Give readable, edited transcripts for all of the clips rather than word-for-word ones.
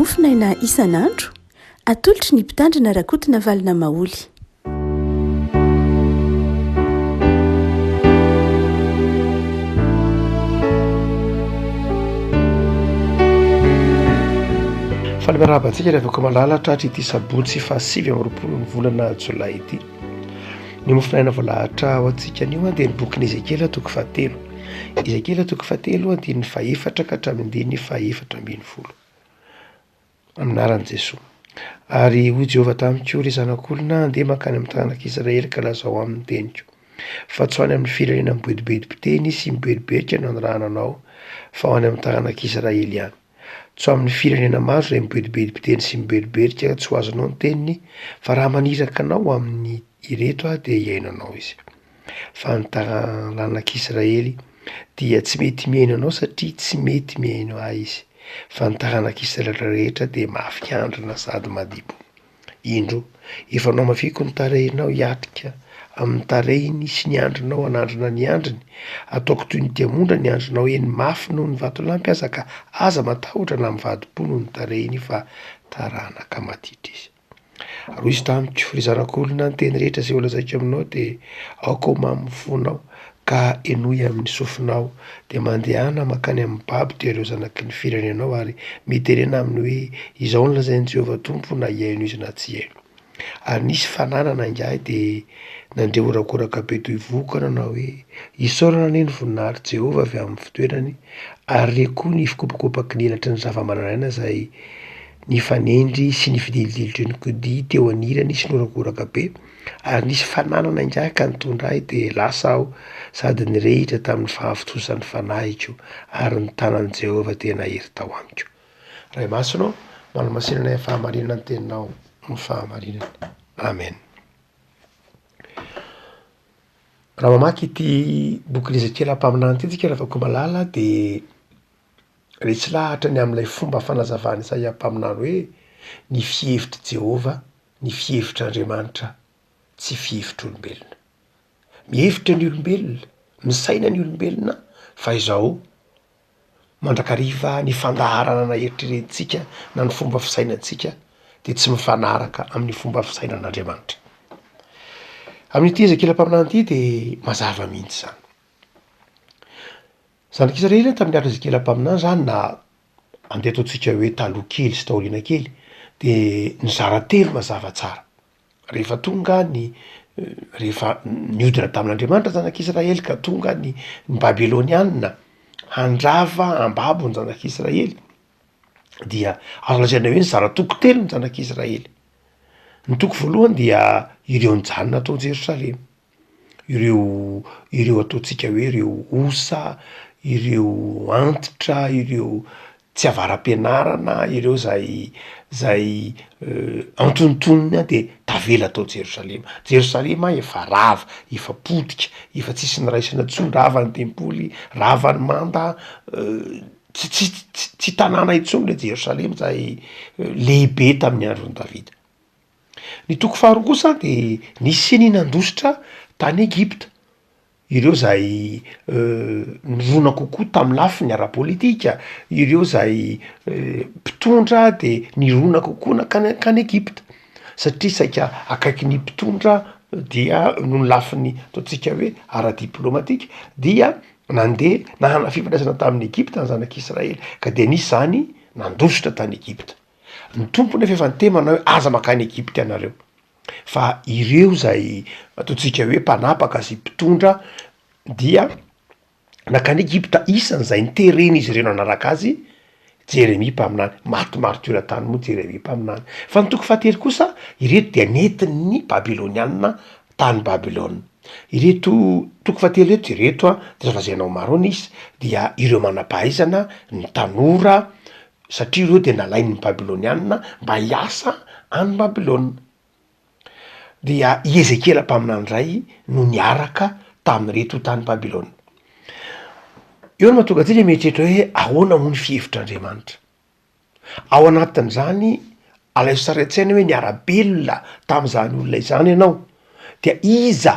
mofinaina isan'andro atolotry ny mpitandrina rakotina valina maoly. Falibarabantsika rehefa ko malalatra hatry ity sabotsy fa 7 ny volana jolay ity. Ny mofinaina voalahatra ho antsika anio dia ny bokin'i Ezekela toko 7. Ezekela toko 7 andininy 4 ka hatramin'ny 4:10. Aminaran'i Jesosy. Ary hoy Jehovah tamiko, ry zanak'olona, andeha mankany amin'ny tagnan'Israely ka lazao amin'ny teniko. Fa tsy ho any amin'ny firenena mibedibedi-piteny sy miberiberika no andrahananao, fa ho any amin'ny tagnan'Israely ihany. Tsy ho amin'ny firenena maro izay mibedibedi-piteny sy miberiberika tsy ho azonao ny teniny, fa raha maniraka anao amin'ny ireto dia iainanao izy. Fa ny tagnan'Israely dia tsy mety miaino anao satria tsy mety miaino ahy izy. Fa ny tagnan'Israely rehetra dia mafiandrina sady madibo. Indro, efa anao mafiko ny tarehinao hiatrika amin'ny tarehiny sy ny andronao anandrina ny andriny. Ataoko toy ny diamondra ny andronao eny mafy noho ny vatolampy aza ka aza matahotra na mivadi-po noho ny tarehiny fa taranaka matitra izy. Ary izy tamiko, ry zanak'olona, ny teny rehetra izay olazaiko aminao dia aoko mamy fonao ka enoy amin'ny sofinao dia mandehana makany amin'ny babo dia ireo zanaky ny firenenao ary miterena aminy hoe izao ny lazain'i Jehovah Tompo na iaino izy na tsy iaino. Ary nisy fananana ingahy dia nandrea horakoraka be toy vokana na hoe isaorana anie ny voninahitry Jehovah avy amin'ny fitoerany ary rekoa ny fikopakopaky ny elatry ny zava-manan'aina izay nifanendry sy ny fidilidilitry ny kodi teo anirany sy norakoraka be. Ary nisy fananana ingahy ka nitondra ahy dia lasa aho sady nirehitra tamin'ny fahavitosan'ny fanahiko ary ny tanan'i Jehovah dia nahery tao amiko. Ray masonao, manamasinana ny fahamarinana ny teninao ny fahamarinana. Amen. Raha mamaky ity bokin'i Ezekela mpaminany ity tsika rehefa ko malala dia resy lahatra ny amin'ilay fomba fanazavany Isaia mpaminany hoe ny fihevitry Jehovah, ny fihevitr'Andriamanitra tsy fihevitr'olombelona. Mihevitra ny olombelona, misaina ny olombelona fa izao mandrakariva ny fandaharana na eritreretintsika na ny fomba fisainantsika dia tsy mifanaraka amin'ny fomba fisainan'Andriamanitra. Amin'ity Ezekela mpaminany ity dia mazava mihitsy izany. Zanak'Israely tamin'ny andro Ezekela mpaminany izany na andeha ataontsika hoe taloha kely sy taoriana kely dia nizara telo mazava tsara. Rehefa tonga rehefa niodina tamin'Andriamanitra zanak'Israely ka tonga ny Babiloniana handrava ambabo ny zanak'Israely dia azo lazaina hoe nizara toko telo ny zanak'Israely. Ny toko voalohany dia ireo nijanona tao Jerosalema, ireo ataontsika hoe ireo osa, ireo antitra, ireo tsy avaram-pianarana, ireo zay antonontonona dia tavela tao Jerosalema. Jerosalema efa rava, efa potika, efa tsisy niraisana intsony, rava ny tempoly, rava ny manda, tsy tanàna intsony le Jerosalema izay lehibe tamin'ny andron'i Davida. Ny toko faharoa kosa dia nisy ninandositra tany Egipta. Ireo zay nirona kokoa tamin'ny lafiny ara-politika, ireo zay mpitondra dia nirona kokoa nakany Egipta satria saika akaiky ny mpitondra dia noho ny lafiny ataontsika hoe ara-diplomatika dia nandeha nahana fifandraisana tamin'ny Egipta ny zanak'Israely ka dia nisy zany nandositra tany Egipta. Ny tompony efa nitemana hoe aza makany Egipta ianareo. Fa ireo zay ataontsika hoe mpanapaka sy mpitondra dia nakany Egipta isan'izay niterena izy ireo nanaraka azy Jeremia mpaminany. Maro tany moa Jeremia mpaminany. Fa ny toko fahatelo kosa ireto dia nentin'ny Babiloniana tany Babilôna. Ireto toko fahatelo reto ireto dia zavazainao maro nisy dia ireo manam-pahaizana ny tanora satria ireo dia nalain'ny Babiloniana mba hiasa any Babilôna. Dia i Ezekela mpaminany iray no niaraka tamin'ireto tany Babilôna. Eo no mahatonga antsika mieritreritra hoe ahoana moa ny fihevitr'Andriamanitra. Ao anatin'izany alaiso tsara an-tsaina hoe niara-belona tamin'izany olona izany ianao dia iza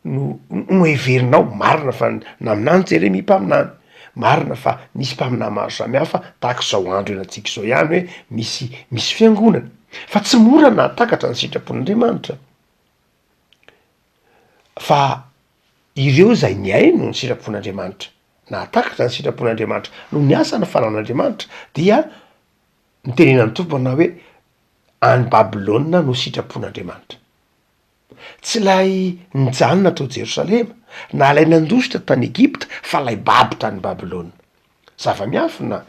no heverinao marina fa naminany Jeremia mpaminany marina fa nisy mpaminay maro samihafa tahaka zao andro enatsika zao ihany hoe misy fiangonana fa tsy mora na takatra ny sitrapon'andriamanitra fa ireo zay ny hay no ny sitrapon'andriamanitra na takatra ny sitrapon'andriamanitra no ny asana fanan'andriamanitra dia nitenenany tompo anao hoe any Babilôna no sitrapon'andriamanitra tsy lay nijanona tao Jerosalema na lay nandositra tany Egipta fa lay babitra any Babilôna zava-miafina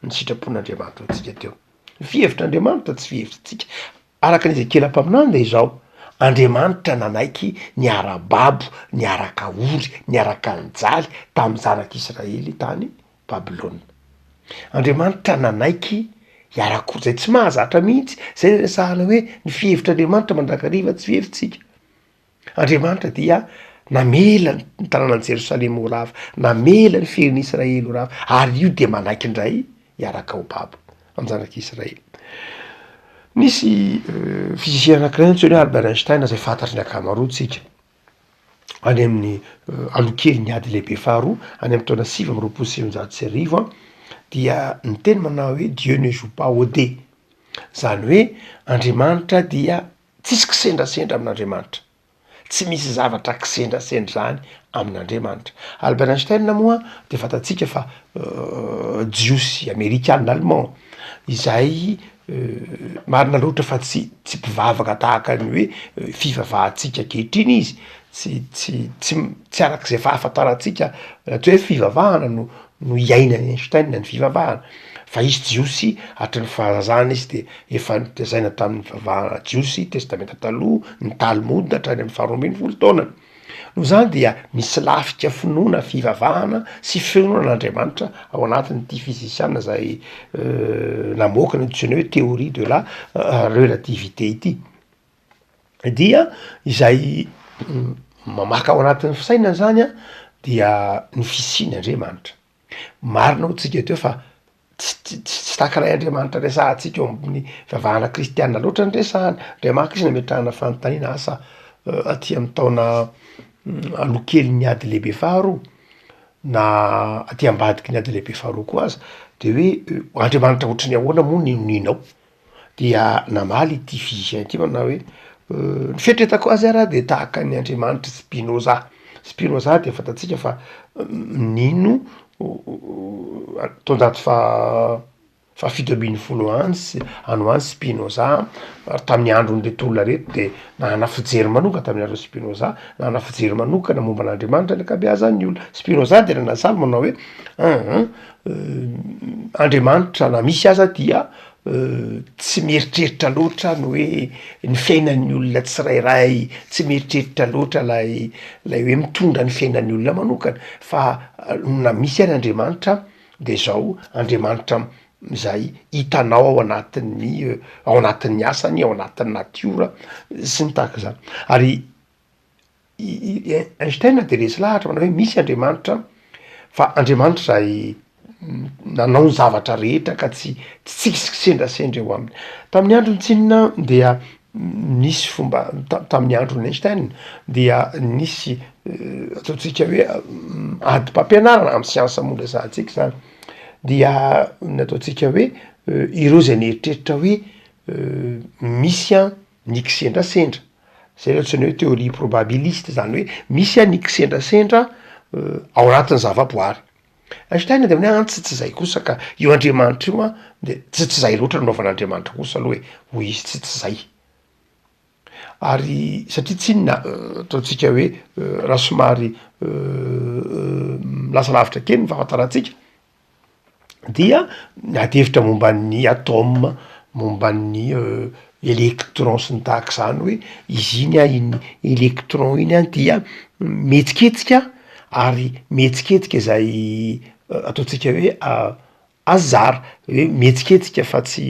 ny sitrapon'andriamanitra atsika teo fihevitr'andriamanitra tsy fihevitritsika araka ny Ezekela mpaminany de izao Andriamanitra nanaiky niara-babo niaraka ory niaraka nijaly tamin'ny zanak'Israely tany Babilôna Andriamanitra nanaiky iarakory zay tsy mahazatra mihitsy zay resahana hoe ny fihevitr'Andriamanitra mandrakariva tsy fihevintsika Andriamanitra dia namela ny tanànan'i Jerosalema ho rava namela ny firen'Israely ho rava ary io de manaiky indray iaraka ho babo amin'ny zanak'Israely nisy fizisiana anankiray antsoina hoe Albert Einstein zay fantatry ny akamaroantsika any amin'ny alokely ny ady lehibe faharoa any amin'ny taona 1970 dia ny teny manao hoe Dieu ne joue pas au dé zany hoe Andriamanitra dia tsisy kisendrasendra amin'Andriamanitra tsy misy zavatra kisendrasendra zany amin'Andriamanitra Albert Einstein moa de fantatsika fa jiosy amerikanina allemand izay marina loatra fa tsy mpivavaka tahaka ny hoe fivavahantsika ankehitriny izy tsy arak'izay fahafantarantsika tsy hoe fivavahana no iaina Einstein ny fivavahana fa izy jiosy hatry ny fahazana izy de efa nitezaina tamin'ny fivavahana jiosy testamenta taloha ny Talmud hatrany amin'ny 12 taonany no zany dia misy lafika finoana fivavahana sy finoanan'Andriamanitra ao anatin'ity fizisiana zay namoaka ny antsoina hoe théorie de la relativité ity dia izay mamaka ao anatin'ny fisainana zany a dia ny fisian'Andriamanitra marina ho tsika teo fa tsy takalay Andriamanitra resahantsika eo amin'ny fivavahana kristiana loatra ny resahana Andriamanitra izy nametrahana fanontaniana asa aty amin'ny taona alokely ny ady lehibe faharoa na aty ambadiky ny ady lehibe faharoa koa aza de hoe Andriamanitra ohatrany ahoana moa ninao dia namaly ity fizisiana ity manao hoe ny fetretako azy araha de tahaka ny Andriamanitra Spinoza de fantatsika fa nino taonjato fa fito ambin'ny folo any Spinoza tamin'ny andron'le tolona reto de nanana fijery manokana tamin'ny andro Spinoza nanana fijery manokana momba an'Andriamanitra ny akabeazan'ny olona Spinoza de nanasalo manao hoe Andriamanitra na misy aza dia tsy mieritreritra loatra no hoe ny fiainan'ny olona tsirairay tsy mieritreritra loatra lay hoe mitondra ny fiainan'ny olona manokana fa na misy any Andriamanitra de zao Andriamanitra zay hitanao ao anatin'ny asany ao anatin'ny natiora sy ny tahaka zany ary Einstein de resy lahatra manao hoe misy Andriamanitra fa Andriamanitra zay nanao ny zavatra rehetra ka tsy kisendrasendra eo aminy tamin'ny andro ny tsinina dia nisy fomba tamin'ny andron'ny Einstein dia nisy ataotsika hoe ady mpampianarana amin'ny siansa moa resahantsika zany dia nataotsika hoe ireo zay nieritreritra hoe misy a ny kisendrasendra zay ohatrany hoe théorie probabiliste zany hoe misy a ny kisendrasendra ao anatin'ny zavaboary Einstein de amin'y tsy zay kosa ka io Andriamanitra io a de tsy zay loatra nanaovan'Andriamanitra kosa aloha hoe izy tsy zay ary satria tsinona ataotsika hoe raha somary lasa lavitra kely ny fahafantarantsika dia adevitra momba ny atome momba ny électron sy ny tahaka zany hoe izy iny a iny électron iny a dia mihetsiketsika ary mihetsiketsika zay ataotsika hoe azara hoe mihetsiketsika fa tsy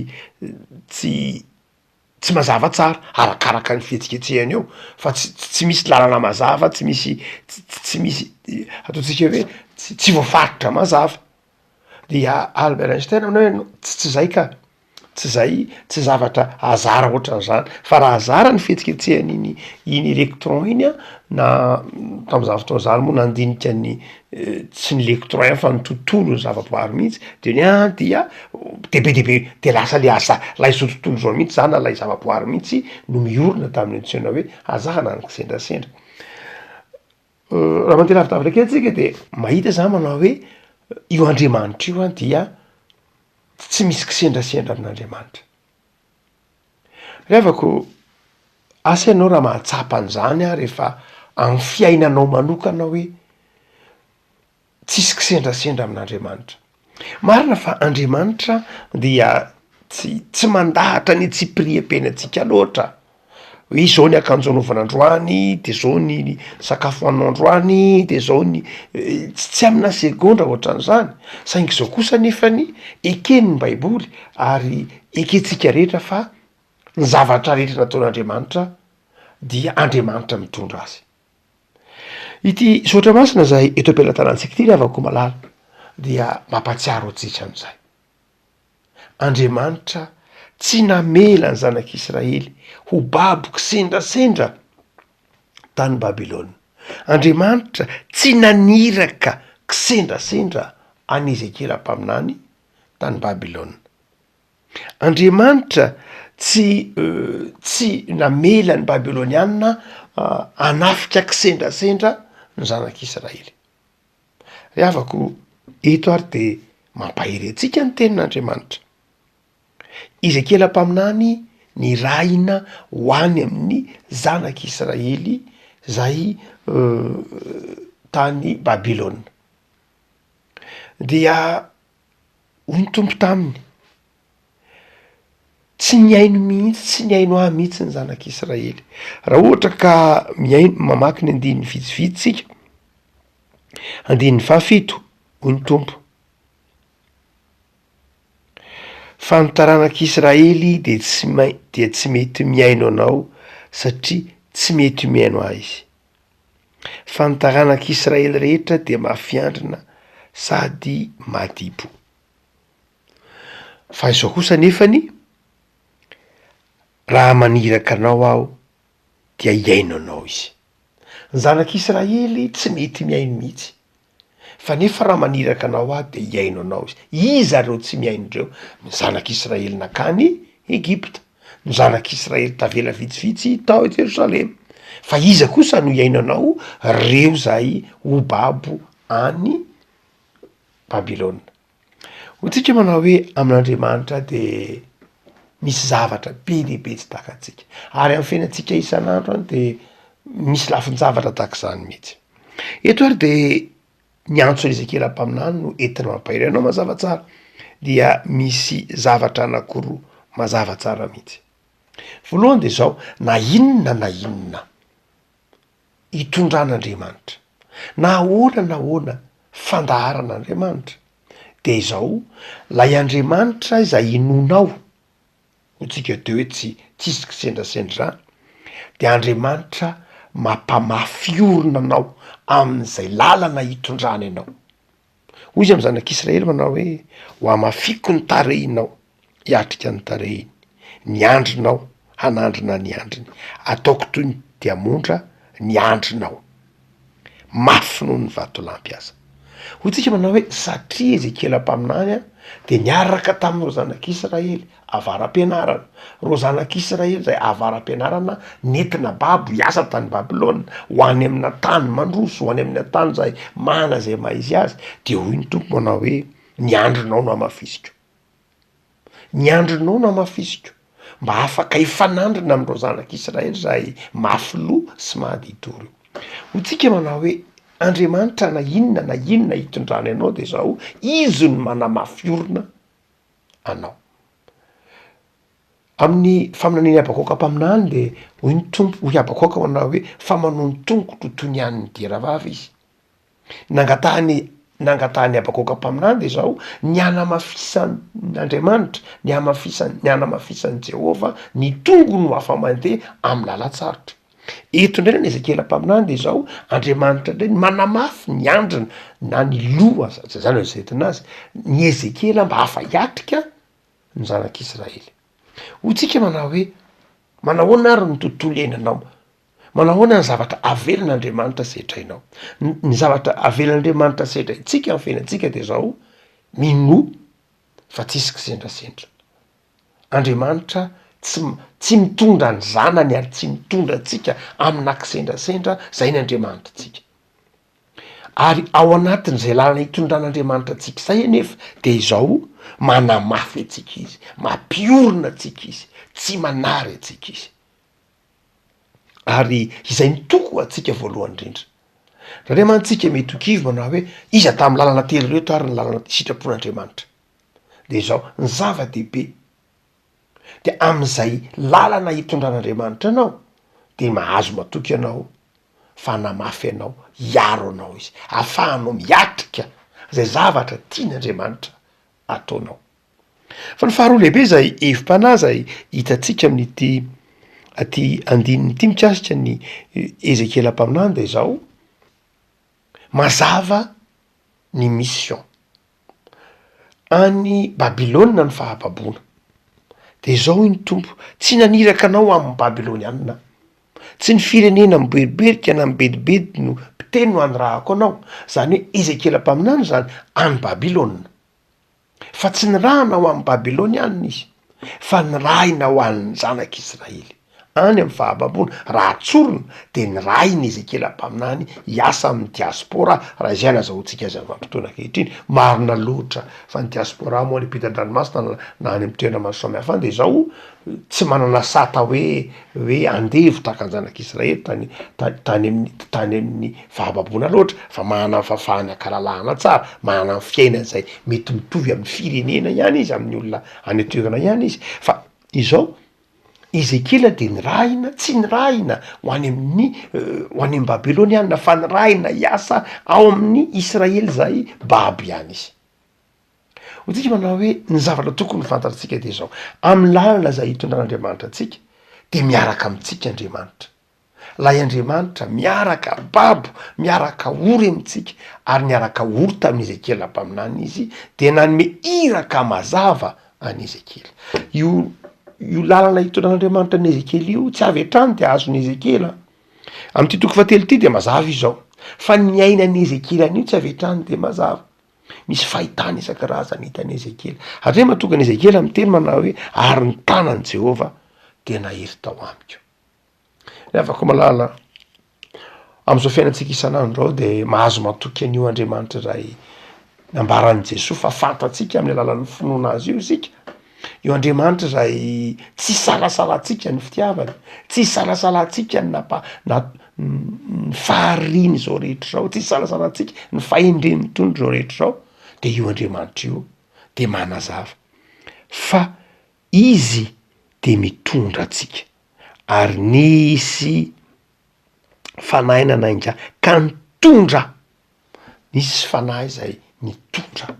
mazava tsara arakaraka ny fihetsiketsehany eo fa tsy misy lalana mazava tsy misy ataotsika hoe tsy voafaritra mazava dia Albert Einstein aminao hoe tsy zay ka tsy zay tsy zavatra azara ohatran'zany fa raha azara ny fihetsiketsehany iny électron iny a na tam'izany fotoan'zany moa nandinika ny tsy ny électron iny fa ny tontolo ny zavaboary mihitsy de ny dia debe de lasa le asa lay zao tontolo zao mihitsy zany na lay zavaboary mihitsy no miorina tamin'ny antsoina hoe azahana ny kisendrasendra. Raha mandeha lavidavitra kely tsika de mahita zany manao hoe io Andriamanitra io a dia tsy misy kisendrasendra amin'Andriamanitra. Revako asa ianao raha mahatsapa an'izany a rehefa amin'ny fiainanao manokana hoe tsisy kisendrasendra amin'Andriamanitra. Marina fa Andriamanitra dia tsy mandahatra ny tsipiriam-piainantsika loatra. Hoe zao ny akanjo anaovana androany, de zao ny sakafo hohanao androany, de zao ny tsy amina segondra ohatran'izany. Saingy zao kosa nefany ekeny ny Baiboly ary ekentsika rehetra fa ny zavatra rehetra nataon'Andriamanitra dia Andriamanitra mitondra azy. Ity saotra masina zay eto am-pelatanantsika ity ravako malala dia mampatsiaro antsika an'izay. Andriamanitra tsy namela ny zanak'Israely ho babo kisendrasendra tany Babilôna. Andriamanitra tsy naniraka kisendrasendra any Ezekela mpaminany tany Babilôna. Andriamanitra tsy namela ny Babilôniana anafika kisendrasendra ny zanak'Israely. Ry havako eto ary de mampahery antsika ny tenin'Andriamanitra. Ezekela mpaminany ny raina ho any amin'ny zanak'Israely zay tany Babilôna. Dia hoy ny tompo taminy, tsy niaino mihitsy, tsy niaino ahy mihitsy ny zanak'Israely. Raha ohatra ka mamaky ny andininy vitsivitsy tsika, andininy fahafito, hoy ny tompo, fa ny taranak'Israely de tsy mety miaino anao satria tsy mety miaino ahy izy. Fa ny taranak'Israely rehetra de mafiandrina sady madibo. Fa izao kosa nefany raha maniraka anao aho dia iaino anao izy. Ny zanak'Israely tsy mety miaino mihitsy. Fa nefa raha maniraka anao aho de iaino anao izy. Iza reo tsy miaino reo? Ny zanak'Israely nakany Egypta, ny zanak'Israely tavela vitsivitsy tao Jerosalema. Fa iza kosa no iaino anao? Reo zay ho babo any Babilôna. Hotsika manao hoe amin'Andriamanitra de misy zavatra be lehibe tsy takantsika. Ary amin'ny fiainantsika isan'andro any de misy lafiny zavatra tak'izany mihitsy. Eto ary de ny antso Ezekela mpaminany no entina mampahery anao mazava tsara, dia misy zavatra anankiroa mazava tsara mihitsy. Voalohany de zao, na inona itondran'Andriamanitra, na ahoana fandaharan'Andriamanitra, de zao lay Andriamanitra izay inonao, hotsika teo hoe tsisy kisendrasendra zany, de Andriamanitra mampamafy orina anao amin'izay lalana hitondrany anao. Hoy izy am'zanak'Israely manao hoe ho amafiko ny tarehinao hiatrika ny tarehiny, ny andrinao hanandrina ny andriny, ataoko toy ny diamondra ny andrinao, mafy noho ny vatolampy aza. Hotsika manao hoe satria Ezekela mpaminany a de niaraka tamin'ireo zanak'Israely avaram-pianarana, ro zanak'Israely zay avaram-pianarana nentina babo hiasa tany Babilôna, ho any amina tany mandroso, ho any amina tany zay mana zay maizy azy. De hoy ny tompo manao hoe ny andrinao no amafisiko, ny andrinao no amafisiko, mba afaka hifanandrina am'ireo zanak'Israely zay mafy loha sy mahadidoro. Hotsika manao hoe Andriamanitra na inona hitondrany anao de zao izy no manamafy orina anao. Amin'ny faminaniany Abakoka mpaminany de hoy ny tompo, hoy Abakoka manao hoe fa manony tongotra toy ny an'ny diravavy izy. Nangatahany Abakoka mpaminany de zao ny anamafisan'Andriamanitra, ny anamafisany Jehova ny tongony ho afa mandeha amin'ny lalatsarotra. Eto indray ny Ezekela mpaminany de zao Andriamanitra indray manamafy ny andrina na ny loha zany ezetinazy ny Ezekela mba hafa hiatrika ny zanak'Israely. Hotsika manao hoe manahoana ary ny tontolo iainanao, manahoana ny zavatra avelan'Andriamanitra setrainao. Ny zavatra avelan'Andriamanitra setraitsika amin'ny fiainantsika de zao mino fa tsisy kisendrasendra. Andriamanitra tsy mitondra ny zanany ary tsy mitondra antsika amina kisendrasendra zay ny Andriamanitra tsika. Ary ao anatin'izay lalana hitondran'Andriamanitra atsika zay anefa de izao manamafy atsika izy, mampiorina atsika izy, tsy manary atsika izy. Ary izay nitoko atsika voalohany indrindra. Raha mantsika mety hokivy manao hoe iza tamin'ny lalana telo reto ary ny lalana sitrapon'Andriamanitra. De izao ny zava-dehibe de am'izay lalana hitondran'Andriamanitra anao de mahazo matoky anao fanamafy anao, hiaro anao izy, ahafahanao miatrika zay zavatra tian'Andriamanitra ataonao. Fa ny faharoa lehibe zay evim-panahy zay hitatsika amin'ity aty andininy ity mikasika ny Ezekela mpaminany de zao mazava ny mission any Babilôna ny fahababoana. De zao ny tompo, tsy naniraka anao amin'ny Babilônianina, tsy ny firenena miberiberika na mibedibedy no mpiteny no anyrahako anao, zany hoe Ezekela mpaminany zany any Babilôna, fa tsy nirahanao amin'ny Babilônianina izy, fa nirahina ho an'ny zanak'Israely any amin'ny fahababoana. Raha tsorona de nirahiny Ezekela mpaminany hiasa amin'ny diaspora, raha izay nazahoantsika azy am'fotoana ankehitriny. Marina loatra fa ny diaspora moa ampitan-dranomasina na any amin'ny toerana maro samihafa de zao tsy manana sata hoe andevo tahaka ny zanak'Israely tany amin'ny fahababoana loatra, fa manana fafahany ankalalahana tsara, manana fiaina zay mety mitovy amin'ny firenena ihany izy, amin'ny olona any toerana ihany izy. Fa izao Ezekela de nirahina, tsy nirahina ho any amin'ny Babilônianina, fa nirahina hiasa ao amin'ny Israely zay babo ihany izy. Hotsika manao hoe ny zavatra tokony fantatsika de zao amin'ny lalana zay hitondran'Andriamanitra atsika de miaraka amintsika Andriamanitra. Lay Andriamanitra miaraka babo, miaraka ory amintsika ary miaraka ory tamin'ny Ezekela mpaminany izy de nanome iraka mazava any Ezekela. Io lalana hitondran'Andriamanitra ny Ezekela io tsy avy hatrany de azony Ezekela. Am'ty toko fahatelo ity de mazava izao, fa ny ainan'ny Ezekela an'io tsy avy hatrany de mazava. Misy fahitana isan-karazany hitany Ezekela. Hatria mahatonga ny Ezekela miteny manao hoe ary ny tanan'i Jehova de nahery tao amiko. Ny afaka malala am'izao fiainantsika isan'andro zao de mahazo matoky an'io Andriamanitra ray nambaran'i Jesosy fa fantatsika amin'ny alalan'ny finoana azy io isika. Io Andriamanitra zay tsy salasalantsika ny fitiavany, tsy salasalantsika ny fahariny zao rehetra zao, tsy salasalantsika ny fahendren'ny tondro zao rehetra zao. De io Andriamanitra io de manazava fa izy de mitondra atsika ary nisy fanahy nanainga ka nitondra, nisy fanahy zay nitondra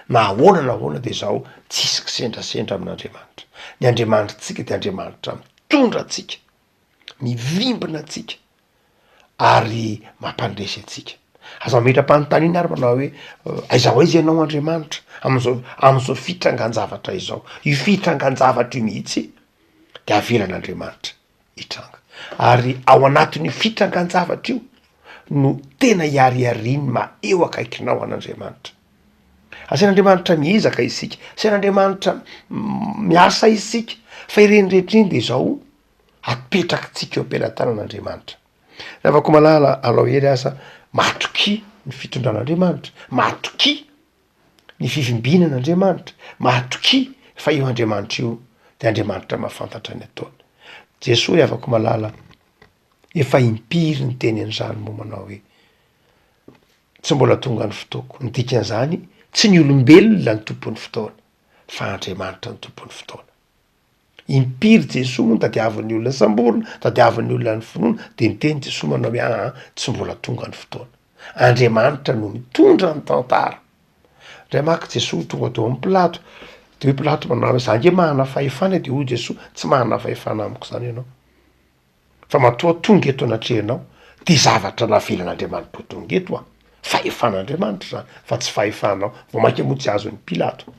na ahoana de zao tsisy kisendrasendra amin'Andriamanitra. Ny Andriamanitra tsika de Andriamanitra mitondra atsika, mivimbina atsika ary mampandresy atsika. Aza mametra-panontaniana ary manao hoe aizao aiza ianao Andriamanitra am'izao fitrangan-javatra izao. Io fitrangan-javatra io mihitsy de avelan'Andriamanitra hitranga. Ary ao anatin'io fitrangan-javatra io no tena hiariariny eo akaikinao an'Andriamanitra. Asian'Andriamanitra miezaka isika, asian'Andriamanitra miasa isika, fa ireny rehetra iny de zao apetrakintsika eo am-pelantanan'Andriamanitra. Afaka malala alao hery asa matoky ny fitondran'Andriamanitra, matoky ny fivimbinan'Andriamanitra, matoky fa io Andriamanitra io de Andriamanitra mahafantatra ny ataony. Jesosy afaka malala efa impiry ny teny an'izany moa manao hoe tsy mbola tonga ny fotoako. Ny dikan'izany tsy ny olombelona ny tompon'ny fotoana, fa Andriamanitra ny tompon'ny fotoana. Impiry Jesosy moa tadiavin'ny olona samborona, tadiavin'ny olona ny finoana, de niteny Jesosy manao hoe tsy mbola tonga ny fotoana. Andriamanitra no mitondra ny tantara. Ndray maka Jesosy tonga teo amin'ny Pilato, de hoe Pilato manao hoe za nge manana fahefana, de hoy Jesosy tsy manana fahefana amiko zany ianao, fa matoa tonga eto anatrehonao de zavatra navelan'Andriamanitra tonga eto fahefan'Andriamanitra zany, fa tsy fahefanao. Vao mainka moa tsy azon'ny Pilato,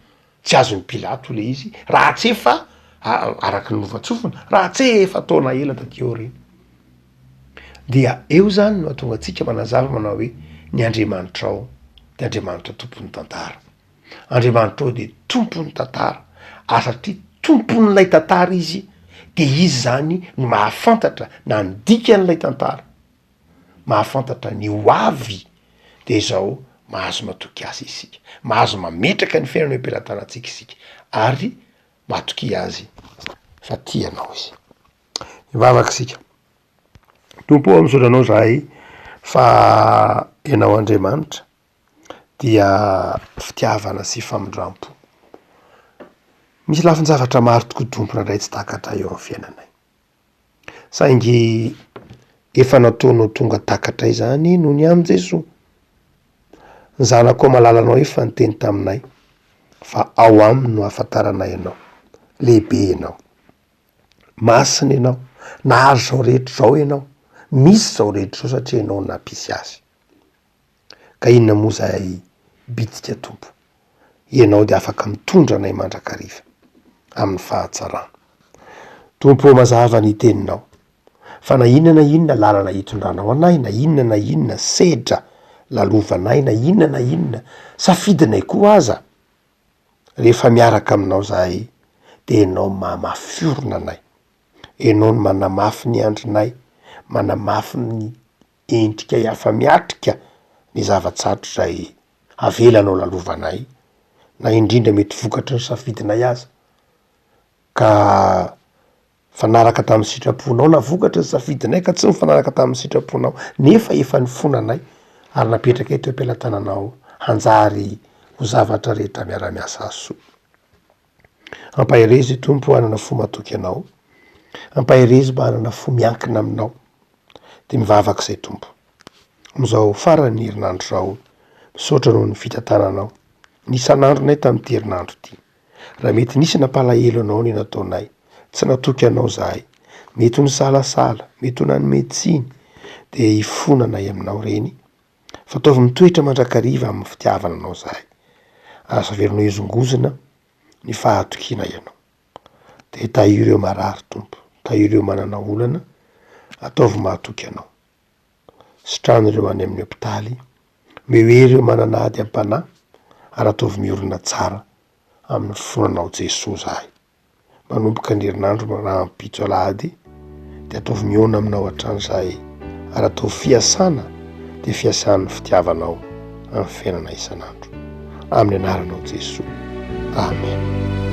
tsy azony Pilato le izy raha tsy efa araky ny novatsofina raha tsy efa taona ela tateo reny. Dia eo zany no atonga atsika manazava manao hoe ny Andriamanitra ao de Andriamanitra tompon'ny tantara. Andriamanitra ao de tompon'ny tantara satria tompon'lay tantara izy de izy zany no mahafantatra na ny dikan'lay tantara, mahafantatra ny ho avy de zao mahazo matoky azy isika, mahazo mametraka ny fiainana am-pelantanantsika isika ary matoky azy fa tianao izy. Mivavaky isika. Tompo am'saotra anao zahay fa ianao Andriamanitra dia fitiavana sy famindrampo. Misy lafin-javatra maro tokoa tompona ndray tsy takatra eo amin'ny fiainanay. Saingy efa nataonao tonga takatray zany noho ny amin' Jesosy. Ny zanako malalanao efa niteny taminay fa ao aminy no ahafantaranay ianao, lehibe ianao, masina ianao, nahazo zao rehetra zao ianao, misy zao rehetra zao satria ianao nampisy azy. Ka inona moa zay bitika tompo? Ianao de afaka mitondra anay mandrakariva amin'ny fahatsarana. Tompo mazava ny teninao fa na inona lalana hitondranao anay, na inona sedra lalovanay, na inona safidinay koa aza, rehefa miaraka aminao zahay de ianao mamafiorona anay, ianao no manamafy ny andrinay, manamafy ny endrika hafa miatrika ny zava-tsarotra zay avelanao lalovanay, na indrindra mety vokatry ny safidinay aza ka fanaraka tamin'ny sitraponao na vokatry ny safidinay ka tsy mifanaraka tamin'ny sitraponao nefa efa nifonanay ary napetraka eto am-pelantananao hanjary ho zavatra rehetra miara-miasa azy soa. Ampaherezy Tompo hanana fo matoky anao, ampaherezy mba hanana fo miankina aminao de mivavaky izay Tompo. Am'izao farany herinandro zao misaotra noho ny fitantananao nisan'andronay tamin'ity herinandro ty. Raha mety nisy nampalahelo anao ny nataonay, tsy natoky anao zahay, mety ho ny salasala, mety ho nany medisiny de hifonanay aminao reny, fataovy mitoetra mandrakariva amin'ny fitiavana anao zahay. Azo averinao izongozona ny fahatokina ianao. De tahiro ireo marary Tompo, tahiro ireo manana olana, ataovy mahatoky anao. Sitrano ireo any amin'ny hopitaly, mehoery ireo manana ady am-panahy, ary ataovy miorina tsara amin'ny fonanao Jesosy zahay. Manomboka ny herinandro raha ampitso alahady de ataovy miona aminao hatrany zahay, ary ataovy fiasana de fiasan'ny fitiavanao amin'ny fiainana isan'andro. Amin'ny anaranao Jesosy. Amen.